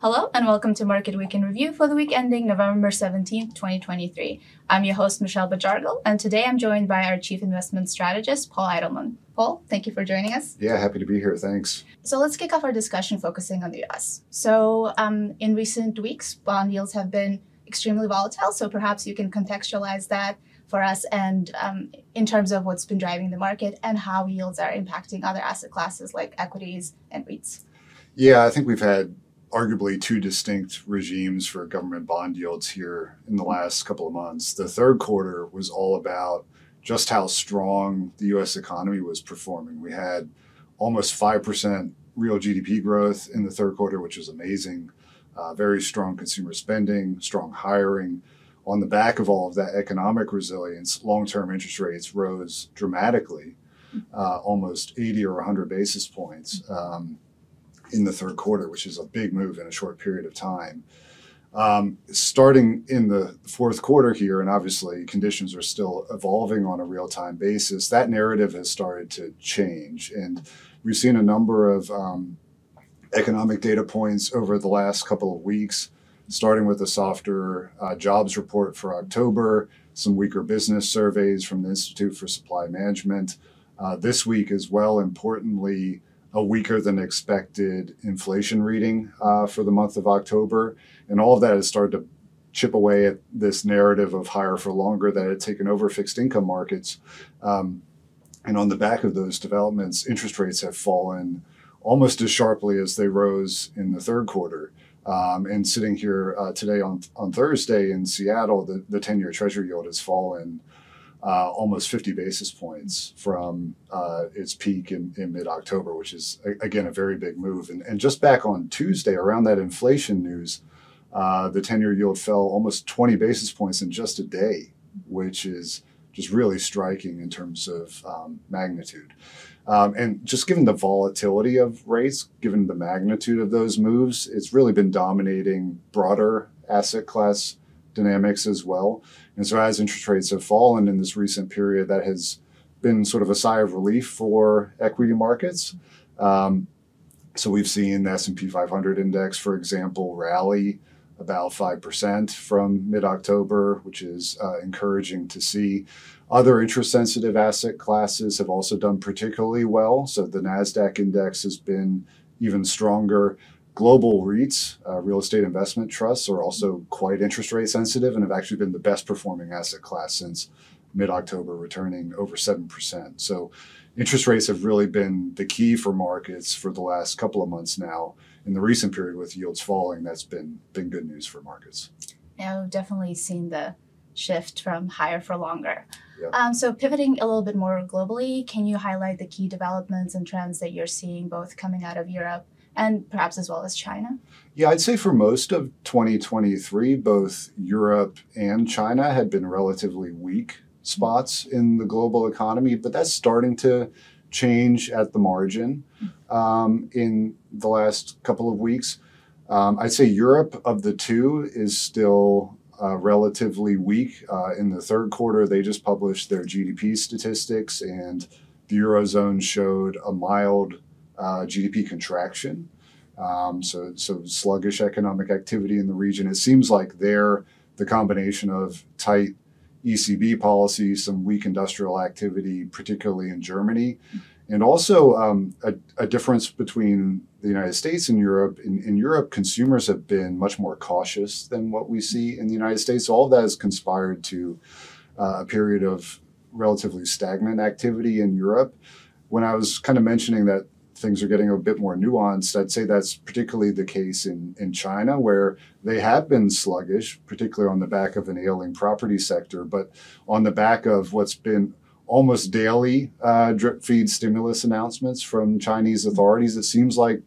Hello and welcome to Market Week in Review for the week ending November 17th, 2023. I'm your host, Michelle Bajargal, and today I'm joined by our Chief Investment Strategist, Paul Eidelman. Paul, thank you for joining us. Yeah, happy to be here. Thanks. So let's kick off our discussion focusing on the US. So in recent weeks, bond yields have been extremely volatile, so perhaps you can contextualize that for us and in terms of what's been driving the market and how yields are impacting other asset classes like equities and REITs. Yeah, I think we've had arguably two distinct regimes for government bond yields here in the last couple of months. The third quarter was all about just how strong the U.S. economy was performing. We had almost 5% real GDP growth in the third quarter, which was amazing. Very strong consumer spending, strong hiring. On the back of all of that economic resilience, long-term interest rates rose dramatically, almost 80 or 100 basis points. In the third quarter, which is a big move in a short period of time. Starting in the fourth quarter here, and obviously conditions are still evolving on a real-time basis, that narrative has started to change. And we've seen a number of economic data points over the last couple of weeks, starting with a softer jobs report for October, some weaker business surveys from the Institute for Supply Management. This week as well, importantly, a weaker than expected inflation reading for the month of October. And all of that has started to chip away at this narrative of higher for longer that had taken over fixed income markets. And on the back of those developments, interest rates have fallen almost as sharply as they rose in the third quarter. And sitting here today on Thursday in Seattle, the 10-year Treasury yield has fallen almost 50 basis points from its peak in mid-October, which is, again, a very big move. And just back on Tuesday, around that inflation news, the 10-year yield fell almost 20 basis points in just a day, which is just really striking in terms of magnitude. And just given the volatility of rates, given the magnitude of those moves, it's really been dominating broader asset class dynamics as well. And so as interest rates have fallen in this recent period, that has been sort of a sigh of relief for equity markets. So we've seen the S&P 500 index, for example, rally about 5% from mid-October, which is encouraging to see. Other interest-sensitive asset classes have also done particularly well. So the NASDAQ index has been even stronger. Global REITs, real estate investment trusts, are also quite interest rate sensitive and have actually been the best performing asset class since mid-October, returning over 7%. So interest rates have really been the key for markets for the last couple of months now. In the recent period with yields falling, that's been good news for markets. Yeah, we've definitely seen the shift from higher for longer. Yeah. So pivoting a little bit more globally, can you highlight the key developments and trends that you're seeing both coming out of Europe and perhaps as well as China? Yeah, I'd say for most of 2023, both Europe and China had been relatively weak spots in the global economy, but that's starting to change at the margin in the last couple of weeks. I'd say Europe of the two is still relatively weak. In the third quarter, they just published their GDP statistics, and the Eurozone showed a mild GDP contraction, so sluggish economic activity in the region. It seems like the combination of tight ECB policy, some weak industrial activity, particularly in Germany, and also a difference between the United States and Europe. In Europe, consumers have been much more cautious than what we see in the United States. So all of that has conspired to a period of relatively stagnant activity in Europe. When I was kind of mentioning that things are getting a bit more nuanced, I'd say that's particularly the case in China, where they have been sluggish, particularly on the back of an ailing property sector, but on the back of what's been almost daily drip feed stimulus announcements from Chinese authorities. It seems like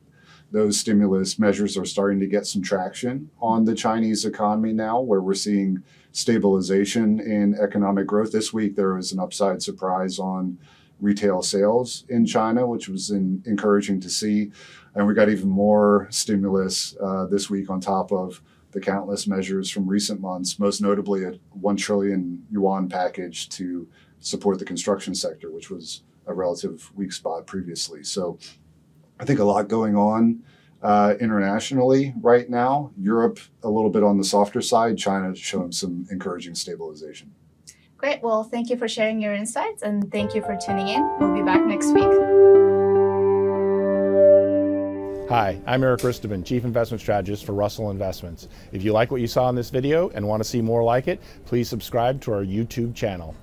those stimulus measures are starting to get some traction on the Chinese economy now, where we're seeing stabilization in economic growth. This week, there was an upside surprise on retail sales in China, which was encouraging to see. And we got even more stimulus this week on top of the countless measures from recent months, most notably a 1 trillion yuan package to support the construction sector, which was a relative weak spot previously. So I think a lot going on internationally right now. Europe a little bit on the softer side. China showing some encouraging stabilization. Great. Well, thank you for sharing your insights, and thank you for tuning in. We'll be back next week. Hi, I'm Eric Risteman, Chief Investment Strategist for Russell Investments. If you like what you saw in this video and want to see more like it, please subscribe to our YouTube channel.